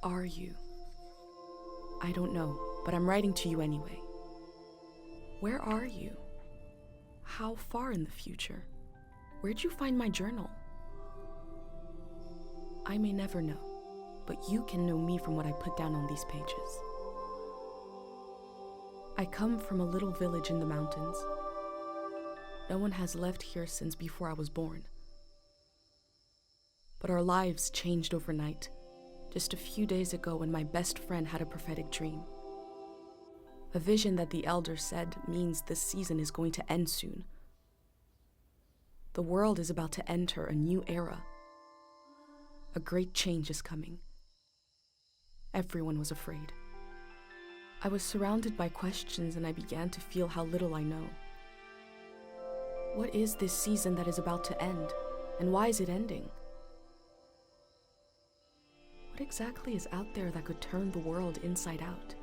are you? I don't know, but I'm writing to you anyway. Where are you? How far in the future? Where'd you find my journal? I may never know, but you can know me from what I put down on these pages. I come from a little village in the mountains. No one has left here since before I was born. But our lives changed overnight, just a few days ago when my best friend had a prophetic dream. A vision that the elder said means this season is going to end soon. The world is about to enter a new era. A great change is coming. Everyone was afraid. I was surrounded by questions and I began to feel how little I know. What is this season that is about to end, and why is it ending? What exactly is out there that could turn the world inside out?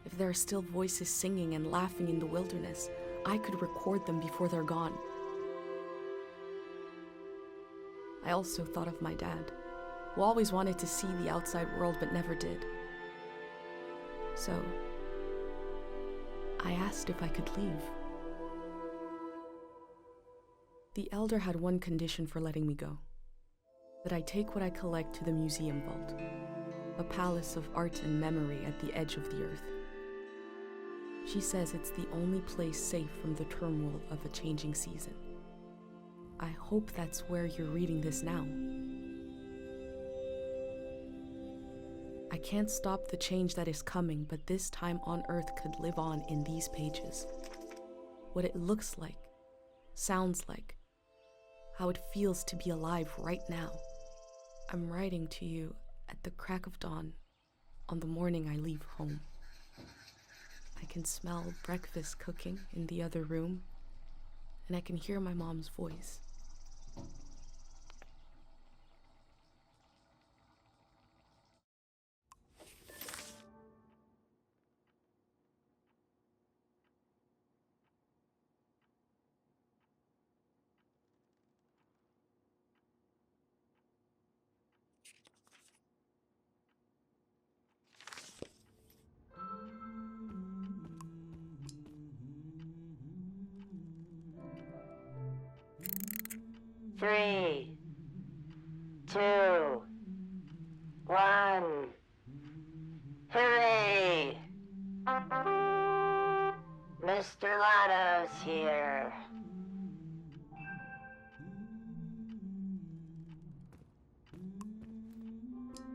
If there are still voices singing and laughing in the wilderness, I could record them before they're gone. I also thought of my dad, who always wanted to see the outside world but never did. So, I asked if I could leave. The elder had one condition for letting me go: that I take what I collect to the museum vault, a palace of art and memory at the edge of the earth. She says it's the only place safe from the turmoil of a changing season. I hope that's where you're reading this now. I can't stop the change that is coming, but this time on Earth could live on in these pages. What it looks like, sounds like, how it feels to be alive right now. I'm writing to you at the crack of dawn on the morning I leave home. I can smell breakfast cooking in the other room, and I can hear my mom's voice. Three, two, one. Hooray! Mr. Lotto's here.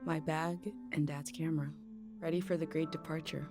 My bag and Dad's camera, ready for the great departure.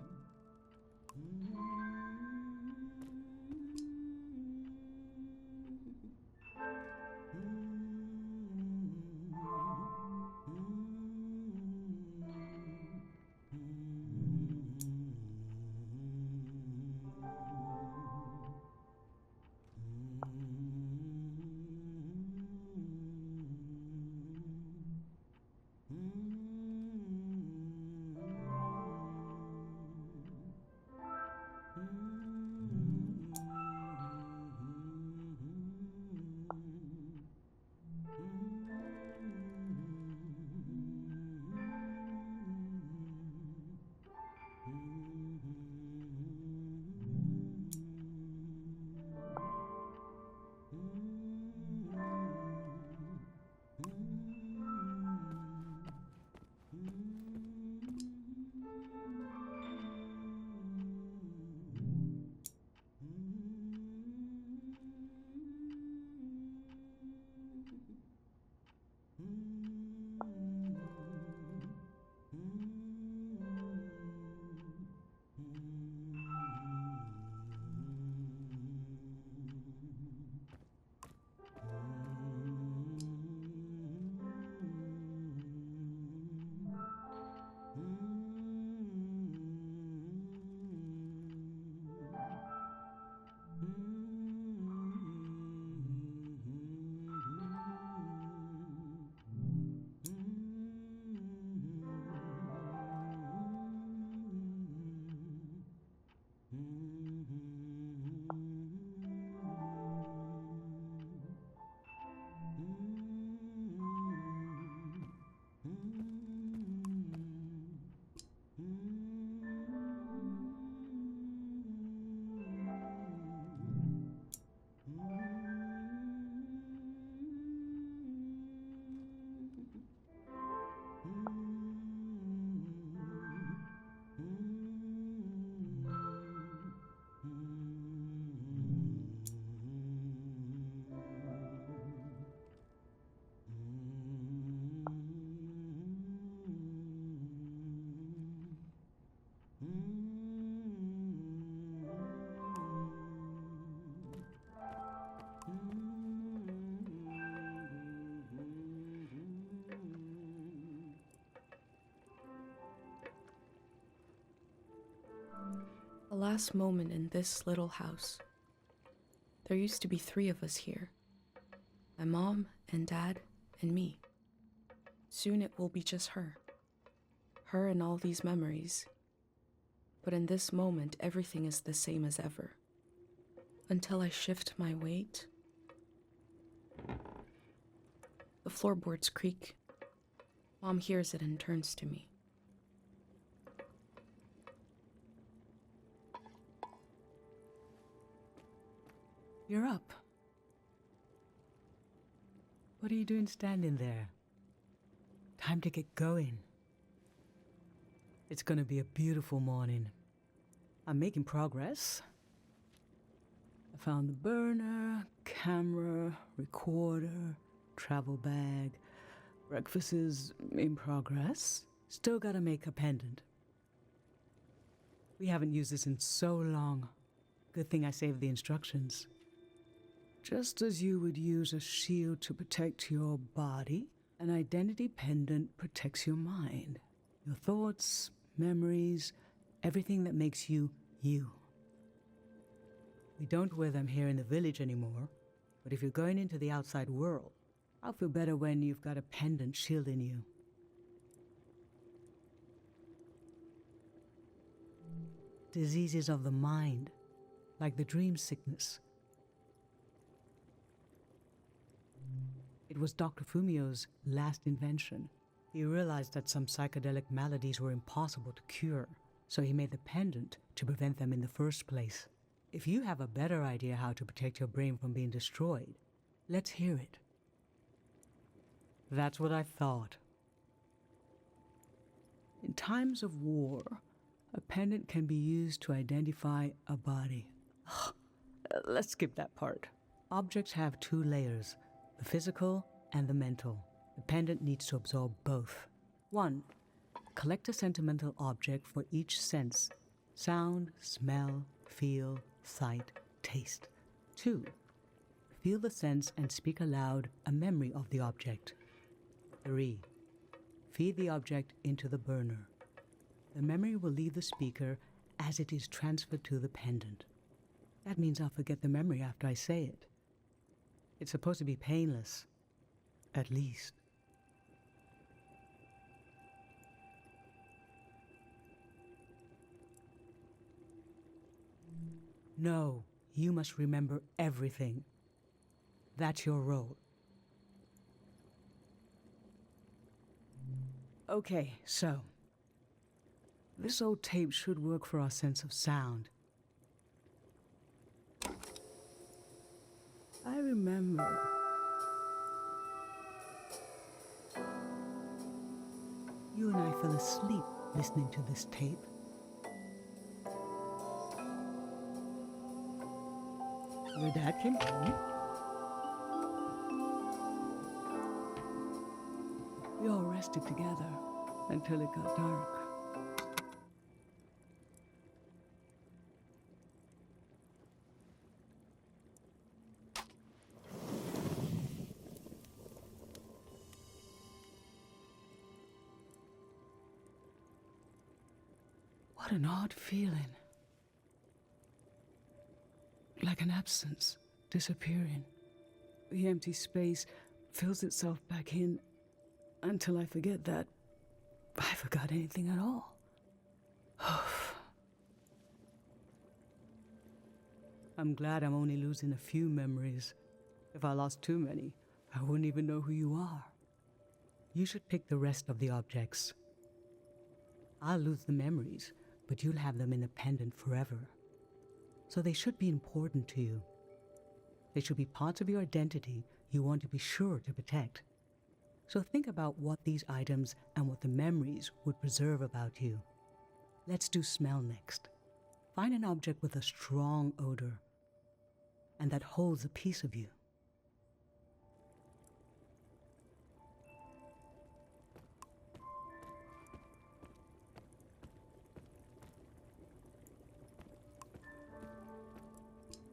The last moment in this little house. There used to be 3 of us here. My mom and dad and me. Soon it will be just her. Her and all these memories. But in this moment, everything is the same as ever. Until I shift my weight. The floorboards creak. Mom hears it and turns to me. You're up. What are you doing standing there? Time to get going. It's gonna be a beautiful morning. I'm making progress. I found the burner, camera, recorder, travel bag. Breakfast is in progress. Still gotta make a pendant. We haven't used this in so long. Good thing I saved the instructions. Just as you would use a shield to protect your body, an identity pendant protects your mind. Your thoughts, memories, everything that makes you, you. We don't wear them here in the village anymore, but if you're going into the outside world, I'll feel better when you've got a pendant shielding you. Diseases of the mind, like the dream sickness. It was Dr. Fumio's last invention. He realized that some psychedelic maladies were impossible to cure, so he made the pendant to prevent them in the first place. If you have a better idea how to protect your brain from being destroyed, let's hear it. That's what I thought. In times of war, a pendant can be used to identify a body. Let's skip that part. Objects have 2 layers, the physical and the mental. The pendant needs to absorb both. 1. Collect a sentimental object for each sense: sound, smell, feel, sight, taste. 2. Feel the sense and speak aloud a memory of the object. 3. Feed the object into the burner. The memory will leave the speaker as it is transferred to the pendant. That means I'll forget the memory after I say it. It's supposed to be painless, at least. No, you must remember everything. That's your role. Okay, so this old tape should work for our sense of sound. I remember. You and I fell asleep listening to this tape. Your dad came home. We all rested together until it got dark. What an odd feeling. Like an absence, disappearing. The empty space fills itself back in until I forget that I forgot anything at all. I'm glad I'm only losing a few memories. If I lost too many, I wouldn't even know who you are. You should pick the rest of the objects. I'll lose the memories, but you'll have them in the pendant forever. So they should be important to you. They should be parts of your identity you want to be sure to protect. So think about what these items and what the memories would preserve about you. Let's do smell next. Find an object with a strong odor and that holds a piece of you.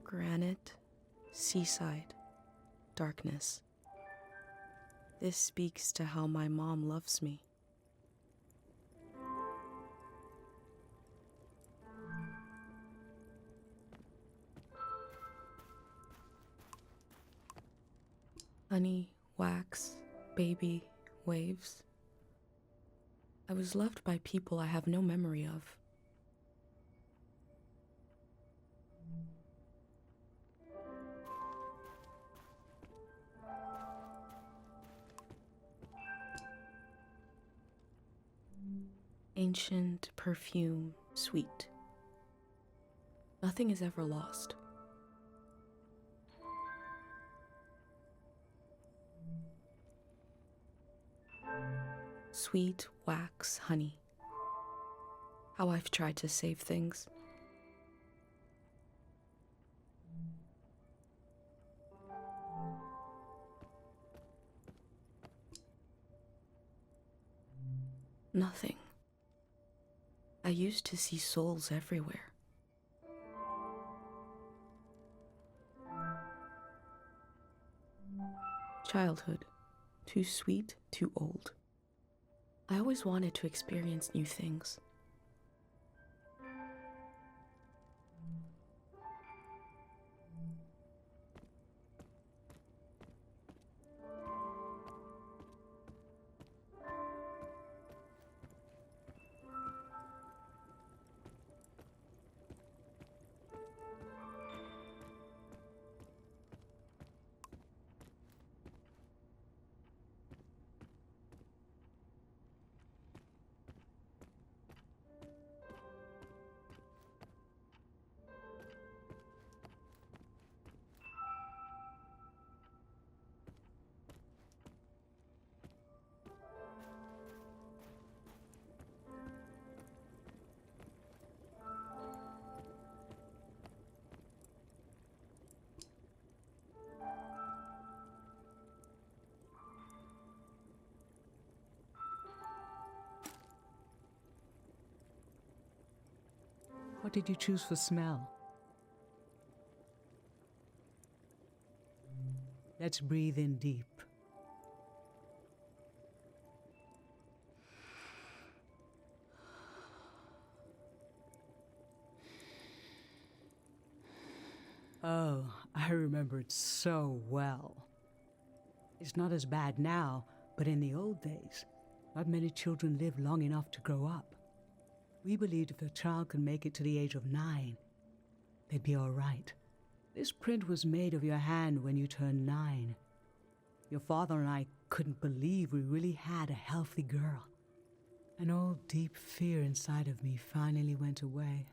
Granite, seaside, darkness. This speaks to how my mom loves me. Honey, wax, baby, waves. I was loved by people I have no memory of. Ancient, perfume, sweet. Nothing is ever lost. Sweet, wax, honey. How I've tried to save things. Nothing. I used to see souls everywhere. Childhood. Too sweet, too old. I always wanted to experience new things. What did you choose for smell? Let's breathe in deep. Oh, I remember it so well. It's not as bad now, but in the old days, not many children lived long enough to grow up. We believed if a child could make it to the age of 9, they'd be all right. This print was made of your hand when you turned 9. Your father and I couldn't believe we really had a healthy girl. An old deep fear inside of me finally went away.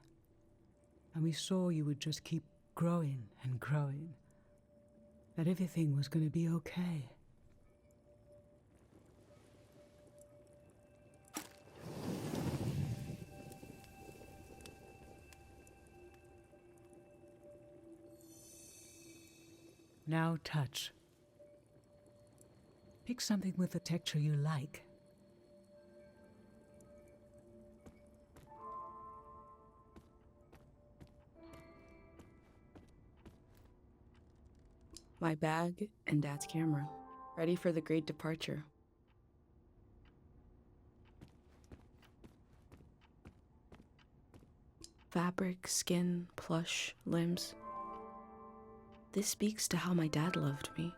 And we saw you would just keep growing and growing. That everything was going to be okay. Now touch. Pick something with a texture you like. My bag and Dad's camera, ready for the great departure. Fabric, skin, plush, limbs. This speaks to how my dad loved me.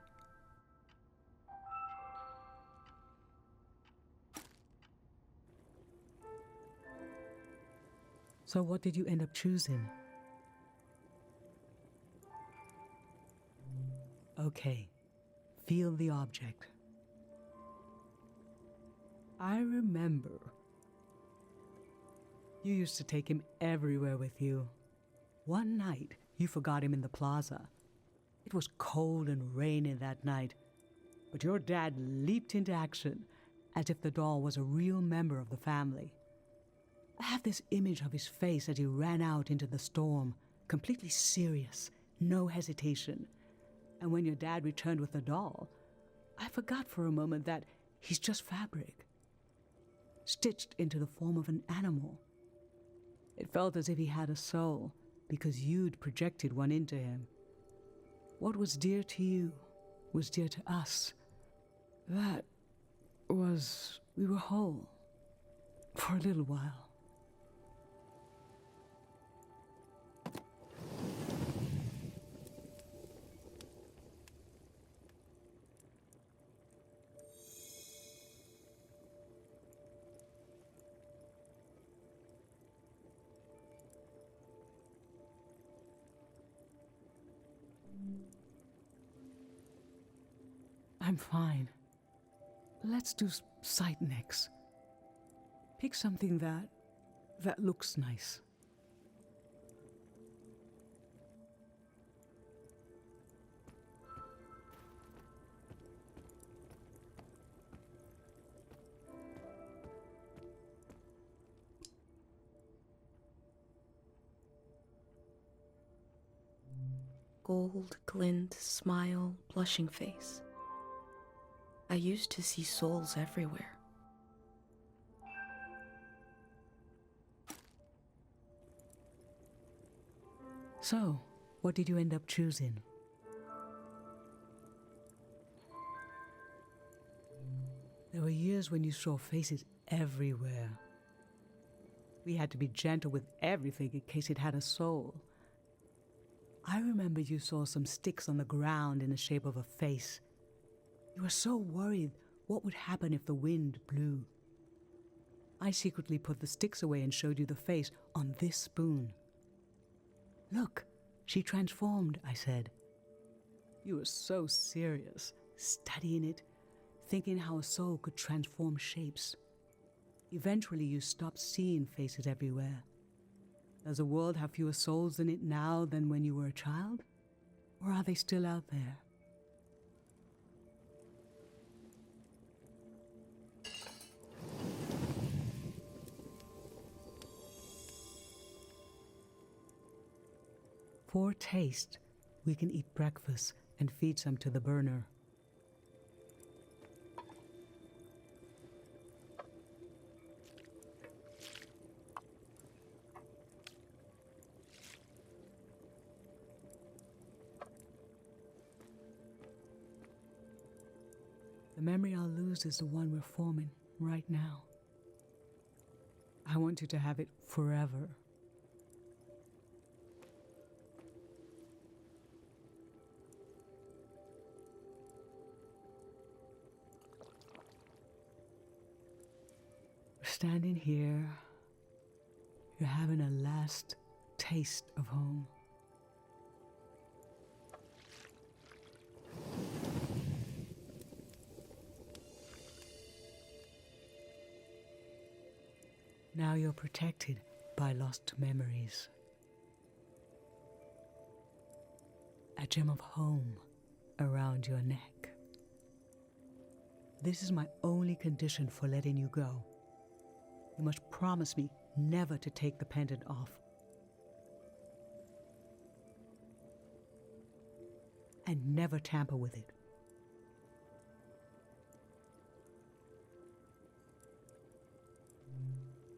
So what did you end up choosing? Okay, feel the object. I remember. You used to take him everywhere with you. One night, you forgot him in the plaza. It was cold and rainy that night, but your dad leaped into action as if the doll was a real member of the family. I have this image of his face as he ran out into the storm, completely serious, no hesitation. And when your dad returned with the doll, I forgot for a moment that he's just fabric, stitched into the form of an animal. It felt as if he had a soul, because you'd projected one into him. What was dear to you was dear to us. That was, we were whole, for a little while. I'm fine. Let's do sight next. Pick something that looks nice. Gold, glint, smile, blushing face. I used to see souls everywhere. So, what did you end up choosing? There were years when you saw faces everywhere. We had to be gentle with everything in case it had a soul. I remember you saw some sticks on the ground in the shape of a face. You were so worried what would happen if the wind blew. I secretly put the sticks away and showed you the face on this spoon. Look, she transformed, I said. You were so serious, studying it, thinking how a soul could transform shapes. Eventually you stopped seeing faces everywhere. Does the world have fewer souls in it now than when you were a child? Or are they still out there? For taste, we can eat breakfast and feed some to the burner. The memory I'll lose is the one we're forming right now. I want you to have it forever. We're standing here. You're having a last taste of home. Now you're protected by lost memories. A gem of home around your neck. This is my only condition for letting you go. You must promise me never to take the pendant off. And never tamper with it.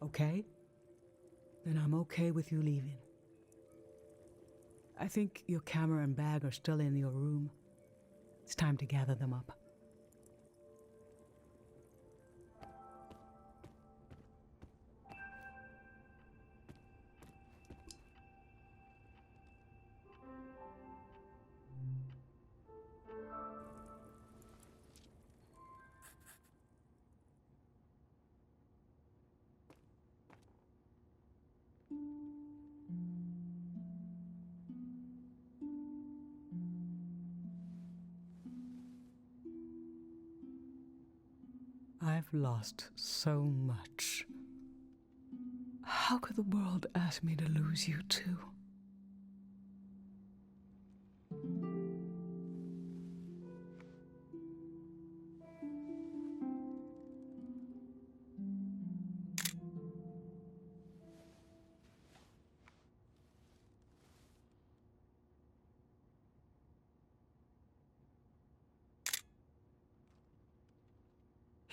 Okay? Then I'm okay with you leaving. I think your camera and bag are still in your room. It's time to gather them up. I've lost so much. How could the world ask me to lose you too?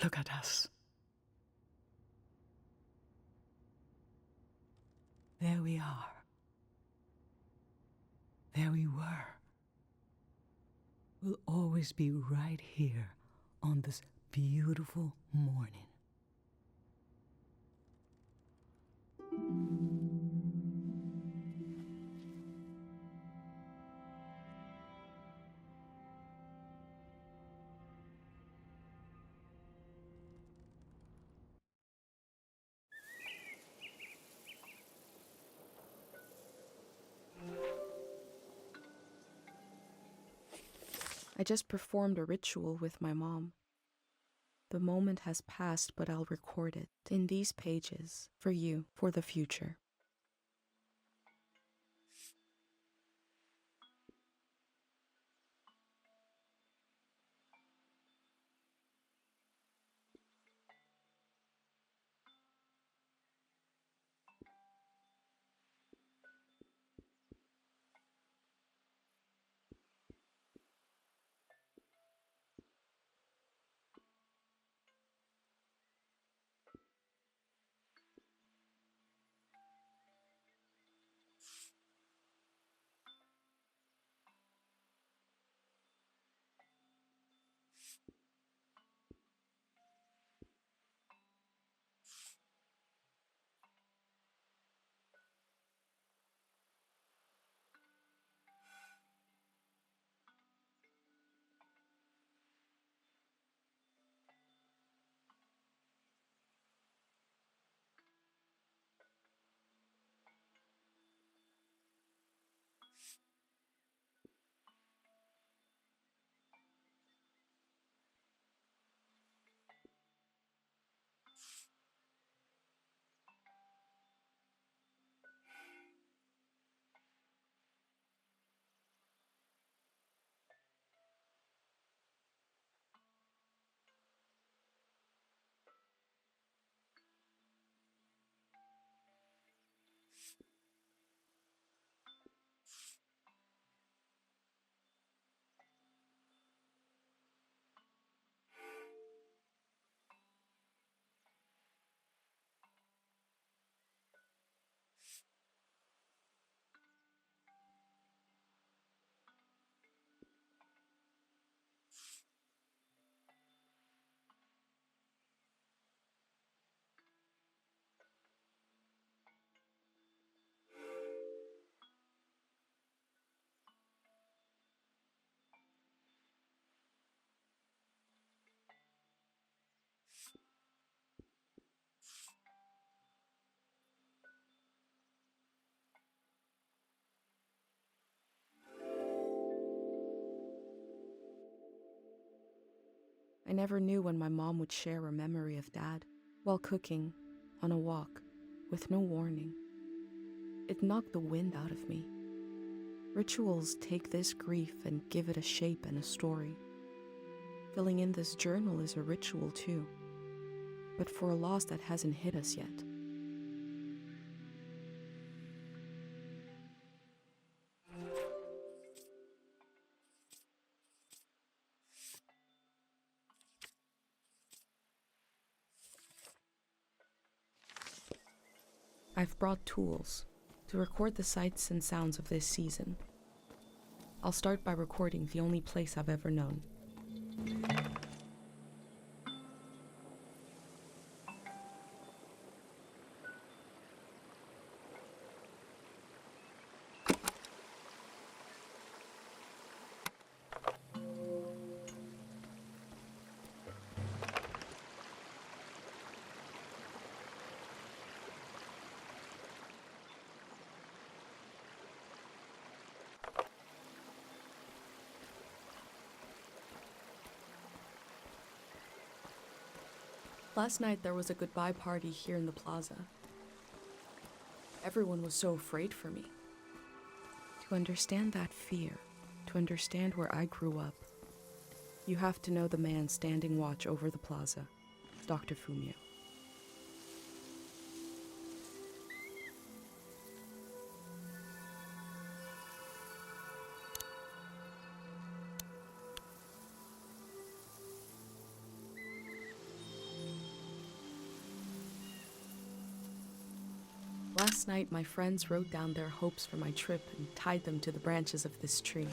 Look at us. There we are. There we were. We'll always be right here on this beautiful morning. I just performed a ritual with my mom. The moment has passed, but I'll record it in these pages for you, for the future. I never knew when my mom would share a memory of Dad, while cooking, on a walk, with no warning. It knocked the wind out of me. Rituals take this grief and give it a shape and a story. Filling in this journal is a ritual too, but for a loss that hasn't hit us yet. I've brought tools to record the sights and sounds of this season. I'll start by recording the only place I've ever known. Last night there was a goodbye party here in the plaza. Everyone was so afraid for me. To understand that fear, to understand where I grew up, you have to know the man standing watch over the plaza, Dr. Fumio. Last night, my friends wrote down their hopes for my trip and tied them to the branches of this tree.